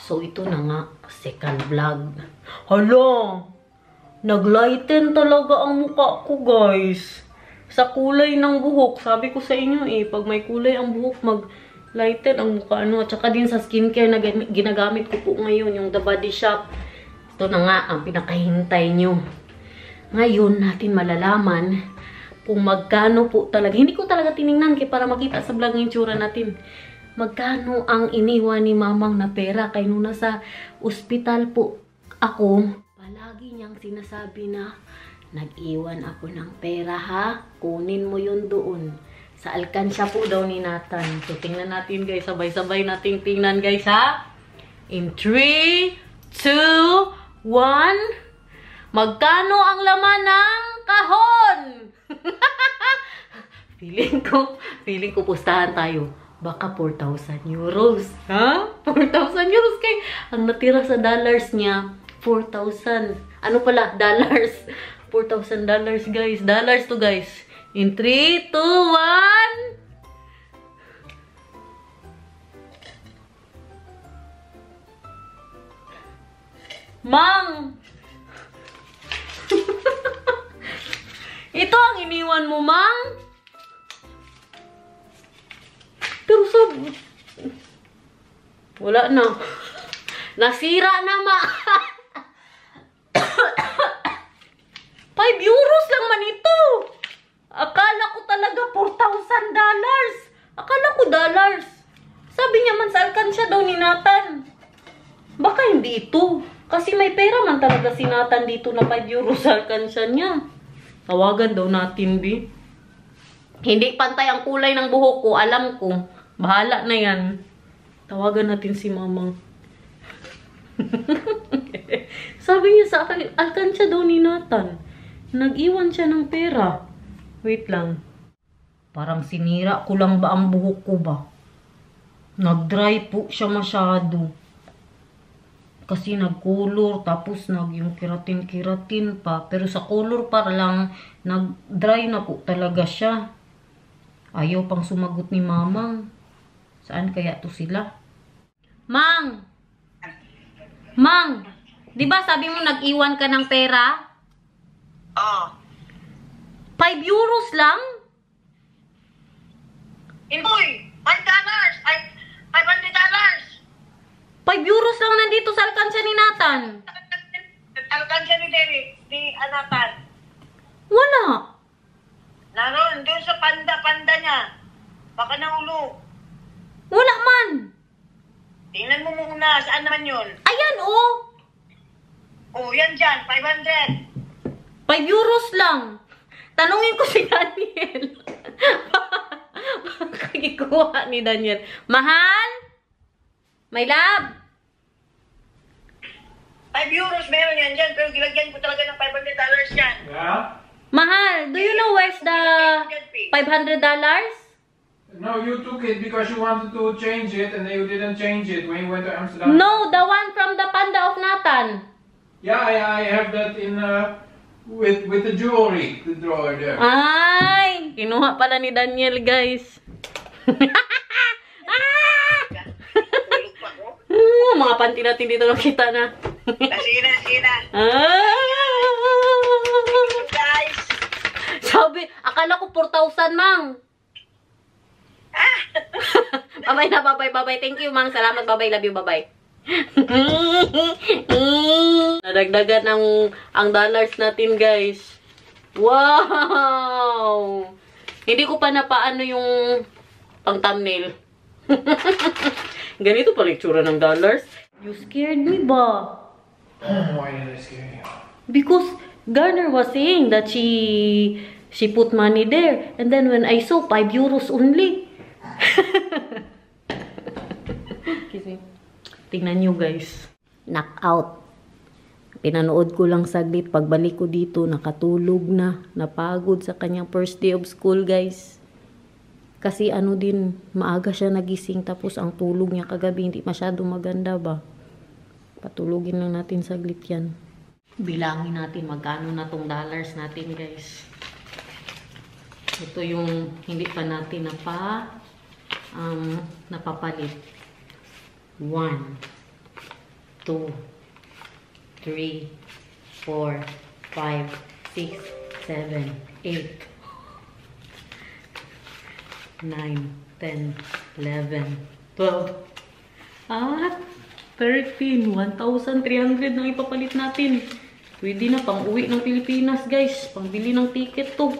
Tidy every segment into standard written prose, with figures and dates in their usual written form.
So, ito na nga, second vlog. Hala! Naglighten talaga ang mukha ko, guys. Sa kulay ng buhok. Sabi ko sa inyo pag may kulay ang buhok, mag-lighten ang mukha. At saka din sa skincare na ginagamit ko po ngayon, yung The Body Shop. Ito na nga ang pinakahintay nyo. Ngayon, natin malalaman kung magkano po talaga. Hindi ko talaga tiningnan para makita sa vlog yung tsura natin. Magkano ang iniwan ni mamang na pera. Kaya nung nasa ospital po ako, palagi niyang sinasabi na, nag-iwan ako ng pera ha. Kunin mo yun doon. Sa alkansya po daw ni Nathan. So, tingnan natin guys. Sabay-sabay natin tingnan guys ha. In 3, 2, 1. Magkano ang laman ng kahon? feeling ko pustahan tayo. Baka 4,000 euros. Ha? 4,000 euros kay ang natira sa dollars niya, 4,000. Ano pala? Dollars. 4,000 dollars, guys. Dollars to, guys. In 3, 2, 1. Mang! Ito ang iniwan mo, Mang? Pero wala na. Nasira na, Ma. 5 euros lang man ito. Akala ko talaga 4,000 dollars. Akala ko dollars. Sabi niya man sa alkansya daw ni Nathan. Baka hindi ito. Kasi may pera man talaga si Nathan dito na 5 euros sa alkansya niya. Tawagan daw natin, Bi. Hindi pantay ang kulay ng buhok ko. Alam ko. Bahala na yan. Tawagan natin si Mamang. Sabi niya sa akin, alkansya daw ni Nathan. Nag-iwan siya ng pera. Wait lang. Parang sinira ko lang ba ang buhok ko ba? Nag-dry po siya masyado. Kasi nag-color, tapos yung keratin-keratin pa. Pero sa color para lang, nag-dry na po talaga siya. Ayaw pang sumagot ni Mamang. Saan kaya to sila? Mang! Mang! Di ba sabi mo nag-iwan ka ng pera? Oo. 5 euros lang? Inboy! $5! Ay, $500! 5 euros lang nandito sa alkansya ni Nathan. Alkansya ni Derek, ni Anatan. Wala. Naroon, doon sa panda niya. Baka nahulog. Wala man. Tingnan mo muna, saan naman yun? Ayan, oh. Oh, yan dyan, 500. 5 euros lang. Tanungin ko si Daniel. Kagikuha ni Daniel. Mahal? My love? 5 euros meron yan dyan, pero gilagyan ko talaga ng $500 yan. Yeah? Mahal, do you know where's the $500? No, you took it because you wanted to change it and then you didn't change it when you went to Amsterdam. No, the one from the panda of Nathan. Yeah, I have that in with the jewelry, the drawer there. Ay, kinuha pala ni Daniel, guys. Mga panty natin dito nakita na. Sige na. Guys. Sabi, akala ko 4,000, Mang. Bye-bye. Thank you, Mang. Salamat, bye-bye. Love you, bye-bye. Nadagdagan ang dollars natin, guys. Wow! Hindi ko pa napaano yung pang thumbnail. Ganito pala yung tsura ng dollars. You scared me ba? Why did I scare you? Because Garner was saying that she put money there. And then when I saw 5 euros only. Excuse me. Tingnan nyo, guys. Knockout. Pinanood ko lang saglit. Pagbalik ko dito, nakatulog na. Napagod sa kanyang first day of school, guys. Kasi ano din, maaga siya nagising. Tapos ang tulog niya kagabi, hindi masyado maganda ba? Patulogin lang natin saglit yan. Bilangin natin magkano na tong dollars natin, guys. Ito yung hindi pa natin napapalit. 1, 2, 3, 4, 5, 6, 7, 8, 9, 10, 11, 12. At 13. 1,300 nang ipapalit natin. Pwede na pang uwi ng Pilipinas, guys. Pangbili ng ticket to.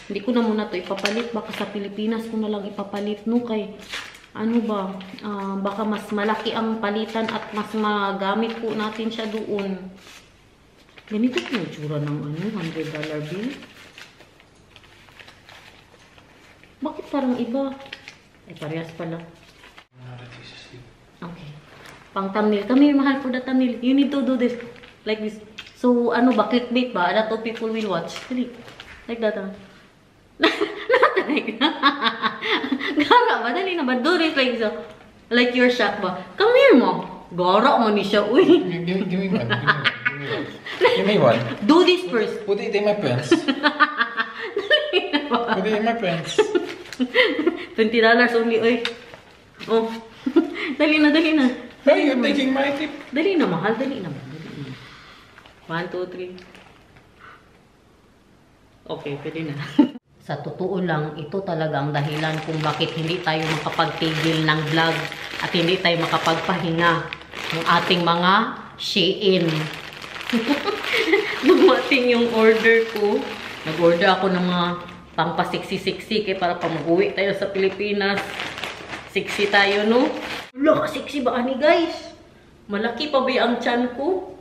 Hindi ko na muna to ipapalit. Baka sa Pilipinas ko na lang ipapalit, no? Kay, ano ba? Baka mas malaki ang palitan at mas magamit po natin siya doon. Ganito po yung tsura ng $100 bill. Bakit parang iba? Ay, parehas pala. Okay. Pang thumbnail. Come here, mahal, for the thumbnail. You need to do this. Like this. So, ano ba? Clickbait ba? A lot of people will watch. Dali. Like that, like Gara ba? Dali na ba? Do this like so. Like you're shocked ba? Come here mo. Gara mo ni siya. Uy. Give me one. Give me one. Do this first. Put it in my pants. Put it in my pants. $20 only, oy. Oh. Dali na, dali na. Hey, you're taking my tip. Dali na, mahal. Dali na. 1, 2, 3. Okay, pwede na. Sa totoo lang, ito talaga ang dahilan kung bakit hindi tayo makapagtigil ng vlog at hindi tayo makapagpahinga ng ating mga Shein. Dumating yung order ko. Nag-order ako ng mga pangpa-sexy-sexy kaya para pag-uwi tayo sa Pilipinas. Sexy tayo, no? Wala, sexy ba ani, guys? Malaki pa ba ang tiyan ko?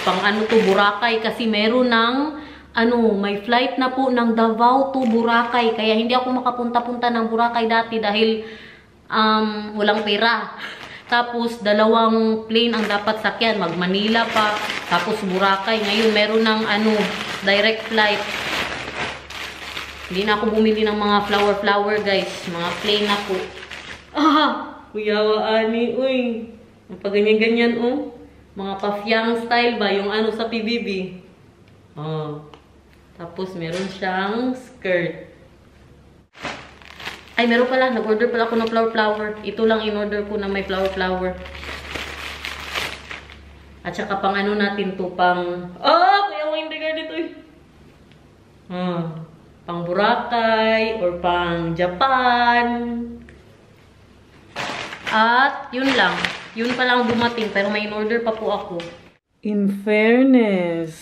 Pang ano to, Boracay. Kasi meron ng, may flight na po ng Davao to Boracay. Kaya hindi ako makapunta-punta ng Boracay dati dahil walang pera. Tapos, 2 plane ang dapat sakyan. Mag-Manila pa. Tapos, Boracay. Ngayon, meron ng direct flight. Hindi na ako bumili ng mga flower, guys. Mga plain na po. Kuyawa, ani. Uy. Pag ganyan-ganyan, oh. Mga pa-fiang style ba? Yung sa PBB. Tapos, meron siyang skirt. Ay, meron pala. Nag-order pala ako ng flower. Ito lang in-order ko na may flower. At saka pang natin to, pang... Kuyawa, hindi ka dito, eh. Pang Boracay or pang Japan. At yun lang. Yun pa lang dumating pero may in-order pa po ako. In fairness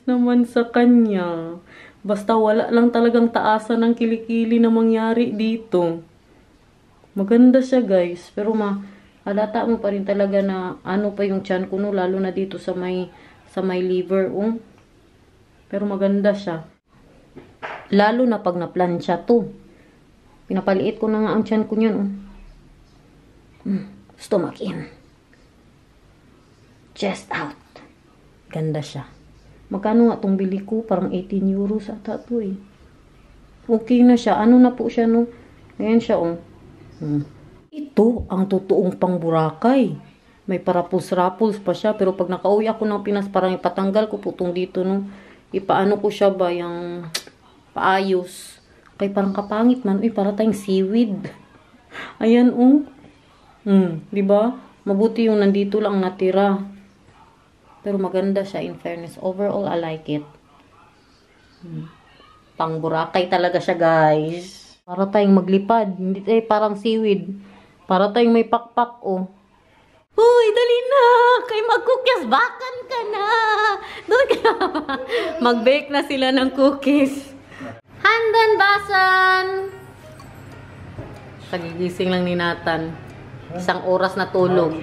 naman sa kanya. Basta wala lang talagang taasan ng kilikili na mangyari dito. Maganda siya, guys. Pero halata mo pa rin talaga na pa yung tiyan ko, no? Lalo na dito sa may liver, Pero maganda siya. Lalo na pag na-plancha to. Pinapaliit ko na nga ang tiyan ko niyan. Stomach in. Chest out. Ganda siya. Magkano nga itong bili ko? Parang 18 euros ata to, eh. Okay na siya. Na po siya, no? Ayan siya, Ito ang totoong pang Boracay. May parapuls-rapuls pa siya. Pero pag nakauwi ako ng Pinas, parang ipatanggal ko po itong dito, no? Ipaano ko siya ba, yung paayos. Kaya parang kapangit man. Para tayong seaweed. Ayan, diba? Mabuti yung nandito lang natira. Pero maganda siya, in fairness. Overall, I like it. Pang Boracay talaga siya, guys. Para tayong maglipad. Hindi tayo parang seaweed. Para tayong may pakpak, Uy, dali na! Kay mag-cookies, bakan ka na! Doon ka mag-bake na sila ng cookies. Handan basan! Kagigising lang ni Nathan. 1 oras na tulog.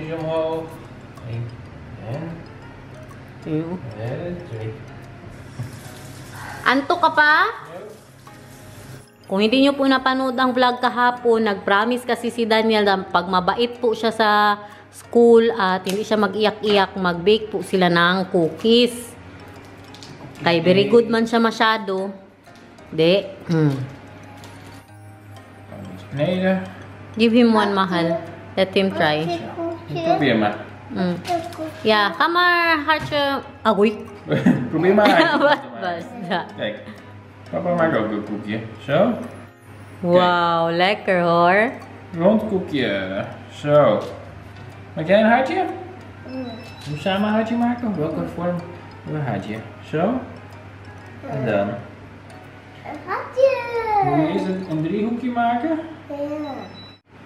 Antok ka pa? Kung hindi nyo po napanood ang vlog kahapon, nag-promise kasi si Daniel na pag mabait po siya sa school at hindi siya mag-iyak-iyak, mag-bake po sila ng cookies. Kay very good man siya masyado. Di. Give him one, mahal. Let him try. Probeer maar. Ja, ga maar hartje... Agoy. Probeer maar. Basta. Kijk, papa maakt ook een koekje. Zo. Wow, lekker hoor. Rondkoekje. Zo. Maak jij een hartje? Zullen we samen een hartje maken? Welke vorm? Een hartje. Zo. En dan. Een hartje. Moet je eerst een driehoekje maken?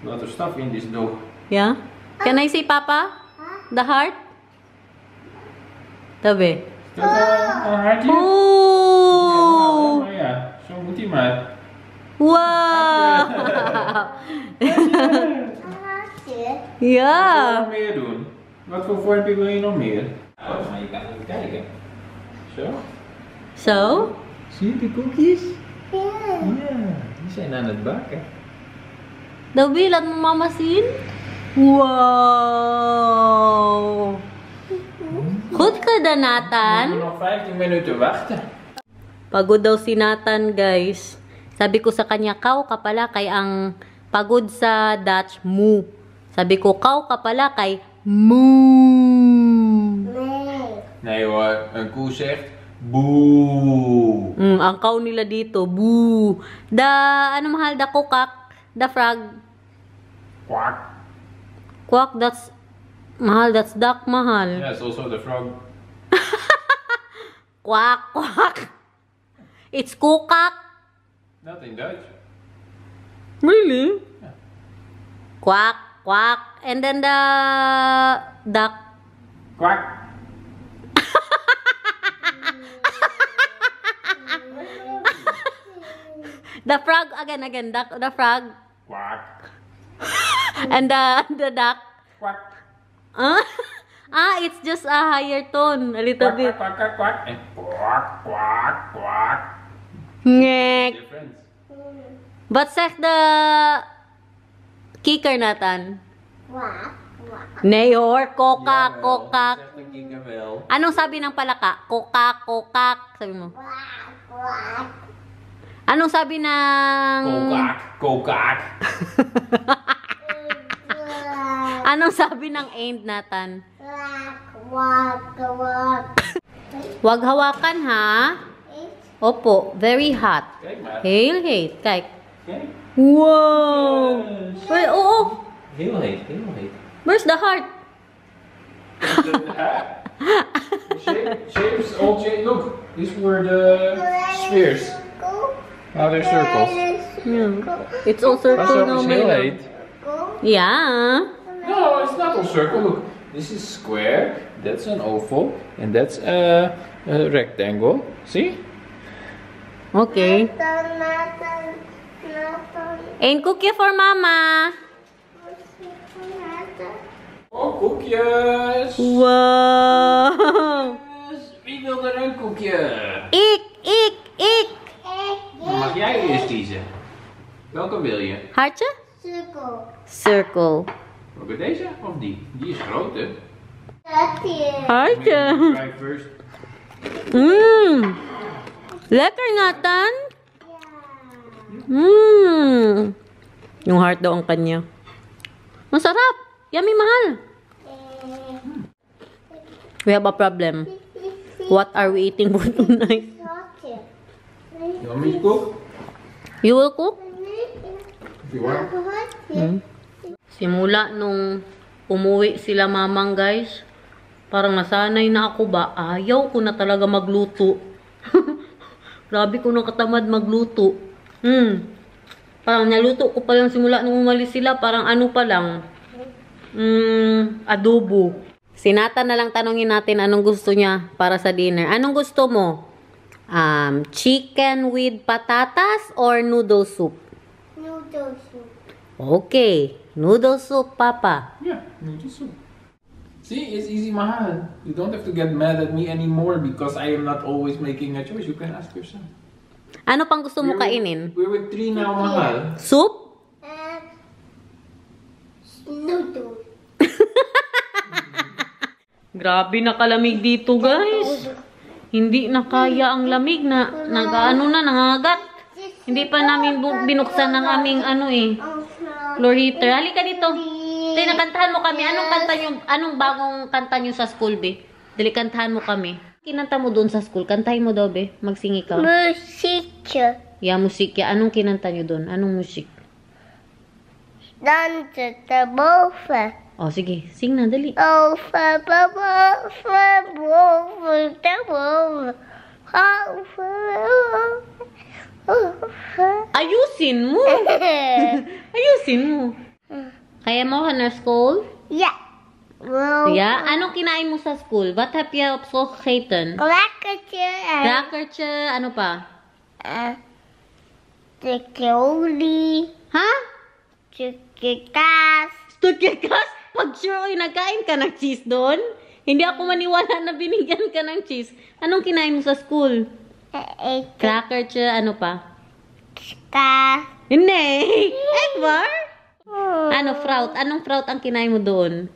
Wat er staf in is dog. Yeah? Can I see Papa? The heart? Tabi. Is dat een hartje? Oh! Ja, ja, zo moet hij maar. Wow! Een hartje. Wat wil je Ja! nog meer doen? Wat voor vormpje wil je nog meer? Oh, maar je kan even kijken. Zo. So? Zie je de koekjes? Ja. Ja, die zijn aan het bakken. Dabi, laat mo mama zien. Wow! Goed ka We na, Nathan. moeten nog 15 minuten wachten. Pagod daw si Nathan, guys. Sabi ko sa kanya, kau ka pala kay ang pagod sa Dutch, mu. Sabi ko, kau ka pala kay mu. Nee. Nee hoor, een koe zegt boe. Ang kau nila dito, bu. Ano mahal, the kukak, the frog. Kwak. Quack, that's mahal, that's duck mahal. Yeah, it's also the frog. Quack, quack. It's kukak. Not in Dutch. Really? Quack, quack. And then the duck. Kwak. The frog, again, the frog. Kwak. And the duck. Kwak. It's just a higher tone. A little Kwak, bit. kwak, kwak, kwak, kwak. En kwak, kwak, kwak. Ngek. Difference. But zeg the kikker, Nathan. Wak. Wak. Neyor, kokak, kokak. Zegt de kikker wel. Anong sabi ng palaka? Kokak, kokak. Sabi mo. Wak. Wak. Anong sabi ng... Kokak, kokak. Anong sabi ng ain't, Nathan? Wak. Wak. Wak. Huwag hawakan, ha? Opo, very hot. Kijk maar. Heel heet. Kijk. Kijk. Wow! Yes. Wait, oo. Heel heet, heel heet. Where's the heart? Shapes, all shapes. Look, these were the spheres. Now they're circles. Yeah. It's all circle Pas op, now, is my heel love. heet. Yeah. No, it's not all circle. Look, this is square, that's an oval, and that's a rectangle. See? Okay. Nathan. And cookie for mama. Oh, koekjes! Wow. Yes, wie wil er een koekje? Ik. Dan mag jij eerst kiezen. Welke wil je? Hartje? Cirkel. Circle. Ook deze of die? Die is groot, hè? Hartje. Hartje. Try first. Lekker, Nathan. Yung heart daw ang kanya. Masarap. Yummy, mahal. We have a problem. What are we eating for tonight? Hartje. You want me to cook? You will cook? If you want. Hartje. Simula nung umuwi sila mamang, guys, parang nasanay na ako ba, ayaw ko na talaga magluto. Grabe ko nang katamad magluto. Parang naluto ko pa lang simula nung umalis sila, parang ano pa lang, adobo. Si Nathan na lang tanongin natin anong gusto niya para sa dinner. Anong gusto mo? Chicken with patatas or noodle soup? Noodle soup. Okay, noodle soup, Papa. Yeah, noodle soup. See, it's easy, Mahal. You don't have to get mad at me anymore because I am not always making a choice. You can ask your son. Ano pang gusto mo kainin? We're with 3 now, Mahal. Soup? Noodle. Grabe na kalamig dito, guys. Hindi na kaya ang lamig na nangagat. Hindi pa namin binuksan ng aming floor heater. Halika dito. Dali, nakantahan mo kami. Anong bagong kanta nyo sa school, be? Dali, kantahan mo kami. Kinanta mo doon sa school. Kantahin mo daw, be. Magsingi ka. Musik. Yeah, musik. Anong kinanta nyo doon? Anong musik? Dance the bofa. Oh, sige. Sing na, dali. Oh, fa ba ba fa bofa the bofa. Ayusin mo. Ayusin mo. Kaya mo ka na school? Yeah. Well, Yeah? Anong kinain mo sa school? What have you gegeten? Cracker cha, ano pa? Tikoli. Ha? Tikitas. Stukikas? Pag sure ay nagkain ka ng cheese doon? Hindi ako maniwala na binigyan ka ng cheese. Anong kinain mo sa school? Cracker cha, ano pa? Ka. Hindi. Ever? Ano, fruit? Anong fruit ang kinain mo doon?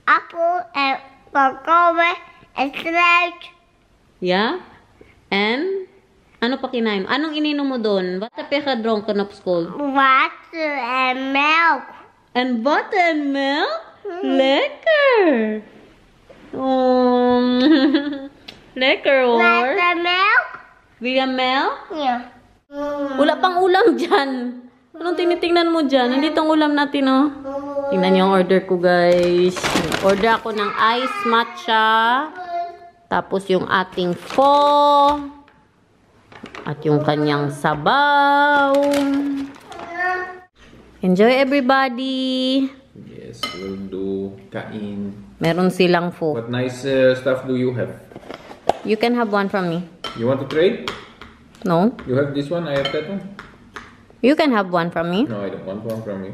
Apple and guava and sledge. Yeah? And? Ano pa kinain mo? Anong ininom mo doon? What the peka dronken of school? Water and milk. And butter and milk? Lekker! Lekker hoor. Water milk? William milk? Yeah. Wala pang ulam dyan. Anong tinitingnan mo dyan? Nandito ang ulam natin, oh. Tingnan niyo ang order ko, guys. Order ako ng ice matcha. Tapos yung ating pho. At yung kanyang sabaw. Enjoy, everybody. Yes, we'll do kain. Meron silang pho. What nice stuff do you have? You can have one from me. You want to trade? No? You have this one, I have that one. You can have one from me. No, I don't want one from you.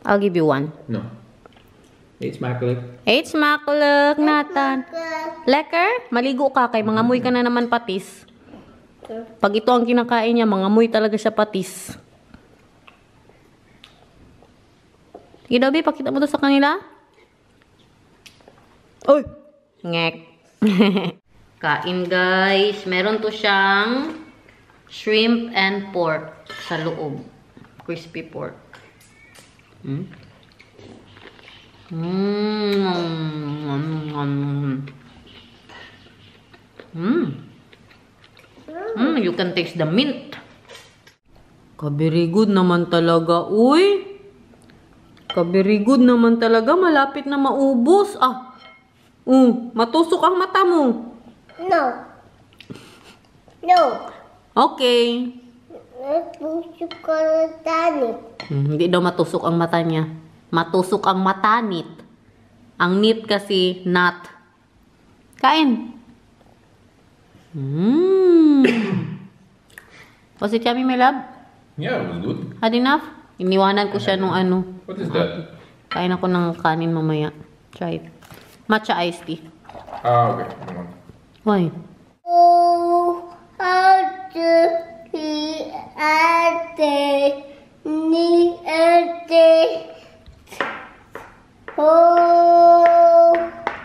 I'll give you one. No. It's makkelijk. It's makkelijk, Nathan. Lekker? Maligo ka kay mangamoy ka na naman patis. Pag ito ang kinakain niya, mangamoy talaga siya patis. Sige, Dobby, pakita mo to sa kanila. Oy! Ngek. Kain, guys. Meron to siyang shrimp and pork sa loob. Crispy pork. You can taste the mint. Very good naman talaga. Uy! Very good naman talaga. Malapit na maubos. Matusok ang mata mo. No. No. Okay. Natusok ka ng tanip. Hindi daw matusok ang mata niya. Matusok ang matanit. Ang nit kasi nut. Kain. Was it yummy, my love? Yeah, it was good. Had enough? Iniwanan ko siya nung ano. What is that? Kain ako ng kanin mamaya. Try it. Matcha iced tea. Ah, okay. Why? Oh, how do he ate ni ate? Oh,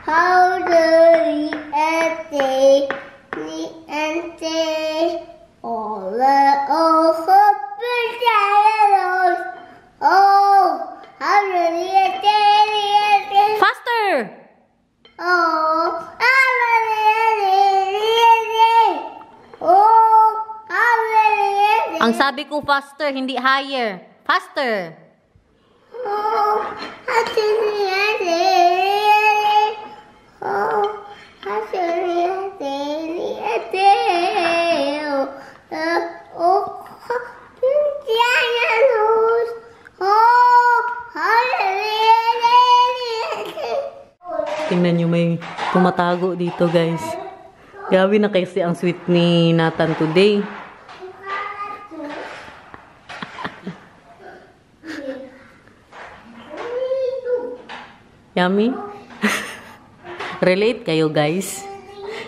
how do he ate ni ate? Oh, how do he ate? Faster! Oh, how do he ate? Oh, how do he ate? Ang sabi ko faster, hindi higher. Faster! Oh, how do he ate? Oh, how do he ate? Oh, tingnan nyo, may tumatago dito, guys. Grabe na kasi ang sweet ni Nathan today. Yummy? Relate kayo, guys.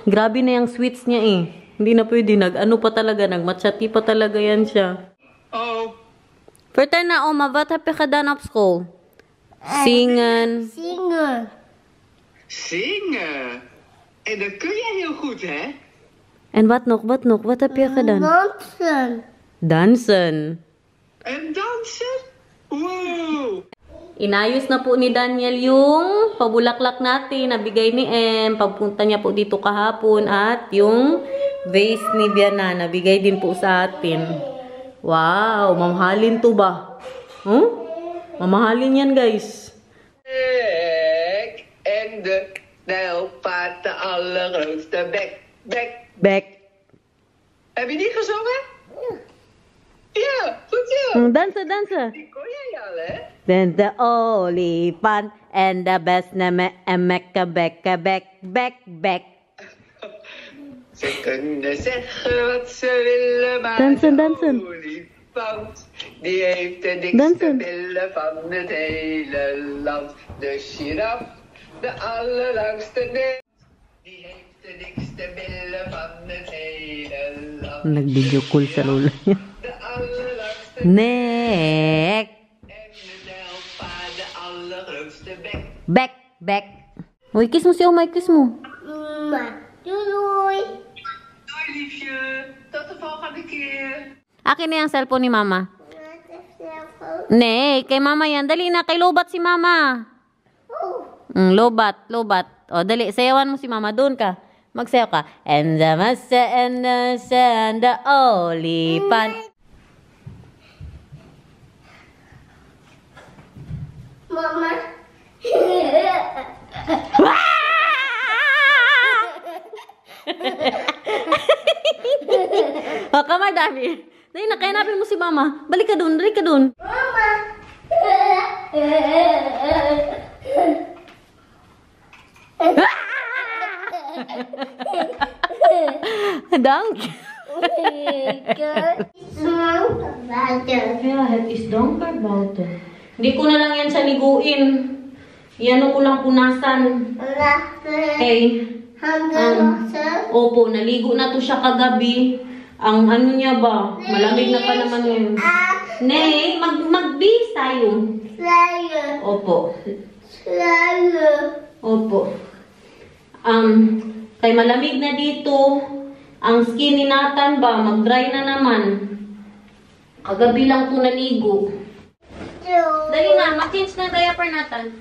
Grabe na yung sweets niya eh. Hindi na pwede. Nag-ano pa talaga. Nag-matcha tea pa talaga yan siya. Vertel na, Oma, wat heb je gedaan op school? Zingen. Singer. Zingen. En dat kun je heel goed, hè? En wat nog? Wat nog? Wat heb je gedaan? Dansen. Dansen. En dansen? Wow. Inayos na po ni Daniel yung pabulaklak natin. Nabigay ni Em. Papunta niya po dito kahapon. At yung vase ni Biana. Nabigay din po sa atin. Wow, mamahalin to ba? Huh? Mamahalin yan, guys. En de nijlpaard, de allergrootste bek, bek. Bek. Heb je die gezongen? Ja, goed zo. Dansen, dansen. Die kon jij al, hè? Then the olifant and the best name and make a back, back. Ze kunnen zeggen wat ze willen, maar Dansen, de dansen. olifant, die heeft de dikste Dansen. billen van het hele land. De giraf, de allerlangste nek, die heeft de dikste billen van het hele land. Nag-video call sa lola niya. De allerlangste Nek. en de nijlpaard, de allergrootste bek. Back. Uy, kiss mo si Omay, kiss mo. Doei. Doei liefje, tot de volgende keer. Akin na yung cellphone ni Mama. Nee, kay Mama yan. Dali na, kay Lobat si Mama. Lobat. O, dali, sayawan mo si Mama. Doon ka. Magsayaw ka. And the masa and the olifant. Mama. O, kamadami. Dali na, kaya napin mo si Mama. Balik ka doon. Mama. Dank. Yeah, het is donker buiten. Hindi ko na lang yan sa liguin. Yan ko lang punasan. Okay. Opo, naligo na to siya kagabi. Ang ano niya ba? Malamig na pa naman yun. Nay, mag-bis tayo. Opo. Opo. Kay malamig na dito. Ang skin ni Nathan ba, mag-dry na naman. Kagabi lang to naligo. Dali na, mag-change ng diaper Nathan.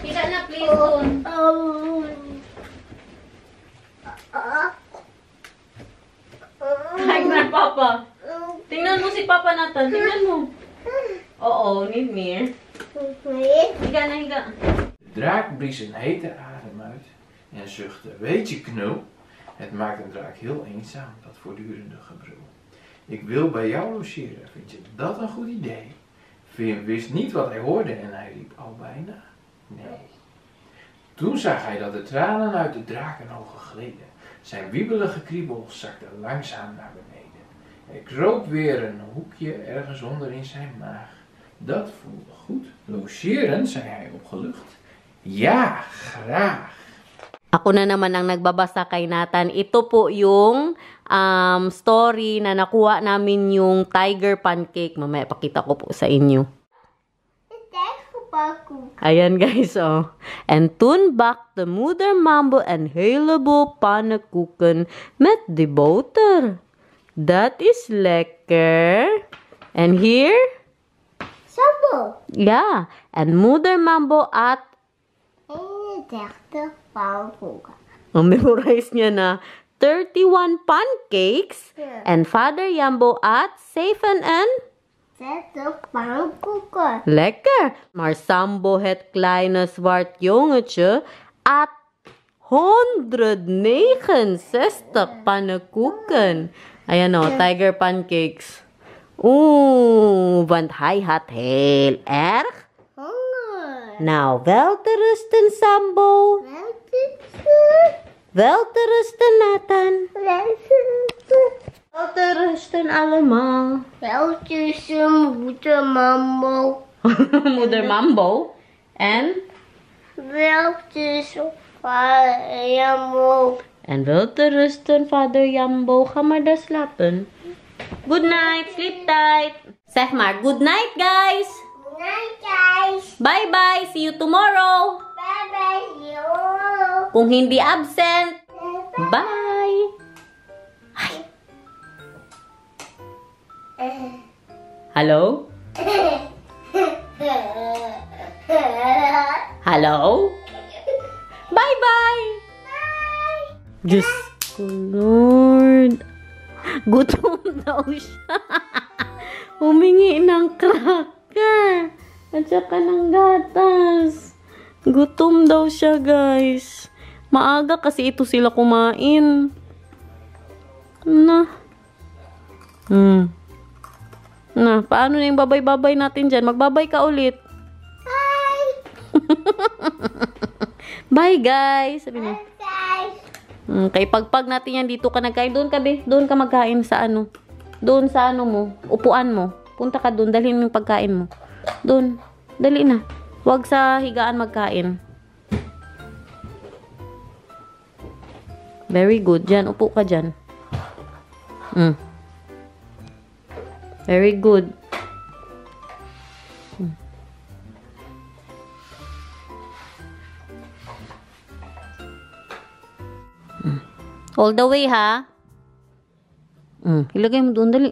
Higa na please doon. Hi na Papa. Tingnan mo si Papa Nathan. Tingnan mo. Oo, niet meer. Higa na, higa. De draak blies een hete adem uit en zuchtte. Weet je, Knul, het maakt een draak heel eenzaam, dat voortdurende gebrul. Ik wil bij jou logeren, vind je dat een goed idee? Vim wist niet wat hij hoorde en hij riep al bijna nee. Toen zag hij dat de tranen uit de drakenogen gleden. Zijn wiebelige kriebel zakte langzaam naar beneden. Hij kroop weer een hoekje ergens onder in zijn maag. Dat voelde goed. Logeren, zei hij opgelucht. Ja, graag. Ako na naman ang nagbabasa kay Nathan. Ito po yung story na nakuha namin yung tiger pancake. Mamaya pakita ko po sa inyo. Ayan guys, oh. En toen bakte moeder Mambo een heleboel pannenkoeken met de boter. Dat is lekker. En hier? Sambo. Ja, en moeder Mambo at 31 pannenkoeken. memorize niya na 31 pancakes. Yeah. En Father Jambo at 7 en 30 pannenkoeken. lekker. Maar Sambo, het kleine zwart jongetje, at 169 pannenkoeken. Ayan o, tiger pancakes. Oeh, want hij had heel erg. Honger. Nou, wel te rusten, Sambo. Wel te rusten, Nathan. Wel te rusten allemaal. Wel tussen moeder Mambo. Moeder Mambo. En? Wel tussen vader Jambo. En wel te rusten, Vader Jambo. Ga maar daar slapen. Good night, sleep tight. Zeg maar, good night, guys. Good night, guys. Bye-bye, see you tomorrow. Bye-bye, you. Kung hindi absent, bye. Hi. Hello? Hello? Bye-bye. Diyos ko, Lord. Gutom daw siya. Humingi ng cracker. At saka ng gatas. Gutom daw siya, guys. Maaga kasi ito sila kumain. Na. Na, paano na yung babay-babay natin dyan? Magbabay ka ulit. Hi! Bye, guys. Sabi mo. Guys! Kay pagpag natin yan, dito ka nagkain. Doon ka, be. Doon ka magkain sa ano. Doon sa ano mo. Upuan mo. Punta ka doon. Dalhin mo yung pagkain mo. Doon. Dali na. Huwag sa higaan magkain. Very good. Diyan. Upo ka dyan. Very good. All the way, ha? Ilagay mo doon. Dali.